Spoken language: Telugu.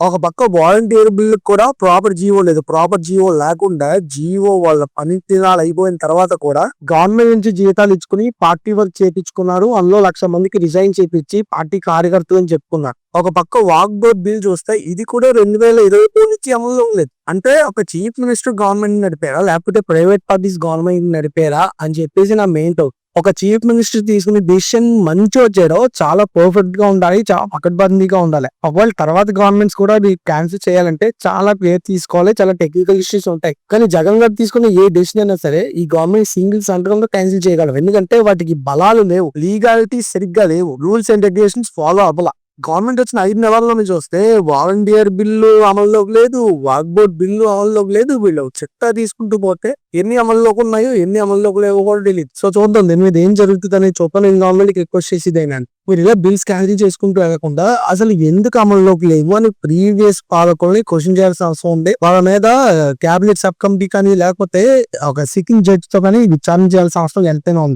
ఒక పక్క వాలంటీర్ బిల్లు కూడా ప్రాపర్ జీవో లేదు. ప్రాపర్ జీవో లేకుండా జీవో వాళ్ళ పని దినాలు అయిపోయిన తర్వాత కూడా గవర్నమెంట్ నుంచి జీతాలు ఇచ్చుకుని పార్టీ వర్క్ చేపించుకున్నారు. అందులో 1,00,000 మందికి రిజైన్ చేపించి పార్టీ కార్యకర్తలు అని చెప్పుకున్నారు. ఒక పక్క వాక్ బోర్డ్ బిల్ చూస్తే ఇది కూడా 2022 నుంచి అమల్లో లేదు. అంటే ఒక చీఫ్ మినిస్టర్ గవర్నమెంట్ నడిపారా లేకపోతే ప్రైవేట్ పార్టీస్ గవర్నమెంట్ నడిపారా అని చెప్పేసి నా మెయిన్ డౌట్. ఒక చీఫ్ మినిస్టర్ తీసుకునే డిసిషన్ మంచి వచ్చాడో చాలా పర్ఫెక్ట్ గా ఉండాలి, చాలా పకడ్బందీగా ఉండాలి. ఒకవేళ తర్వాత గవర్నమెంట్స్ కూడా అది క్యాన్సిల్ చేయాలంటే చాలా కేర్ తీసుకోవాలి, చాలా టెక్నికల్ ఇష్యూస్ ఉంటాయి. కానీ జగన్ గారు తీసుకునే ఏ డెసిషన్ అయినా సరే ఈ గవర్నమెంట్ సింగిల్ సంతకంలో క్యాన్సిల్ చేయగలరు. ఎందుకంటే వాటికి బలాలు లేవు, లీగాలిటీ సరిగ్గా లేవు, రూల్స్ అండ్ రెగ్యులేషన్స్ ఫాలో అవ్వాల. గవర్నమెంట్ వచ్చిన 5 నెలల్లో చూస్తే వాలంటీర్ బిల్లు అమల్లోకి లేదు, వాక్ బోర్డ్ బిల్లు అమల్లోకి లేదు. వీళ్ళు చిట్టా తీసుకుంటూ పోతే ఎన్ని అమల్లోకి ఉన్నాయో ఎన్ని అమల్లోకి లేవో కూడా తెలియదు. సో చూద్దాం దీని మీద ఏం జరుగుతుంది అనేది చూద్దాం. నేను గవర్నమెంట్ రిక్వెస్ట్ చేసేదైనా మీరు ఇలా బిల్స్ క్యాన్సిల్ చేసుకుంటూ వెళ్ళకుండా అసలు ఎందుకు అమల్లోకి లేవు అని ప్రీవియస్ పాలకుల్ని క్వశ్చన్ చేయాల్సిన అవసరం ఉంది. వాళ్ళ మీద క్యాబినెట్ సబ్ కమిటీ కానీ లేకపోతే ఒక సిట్టింగ్ జడ్జ్ తో కానీ విచారణ చేయాల్సిన అవసరం ఎంతైనా ఉంది.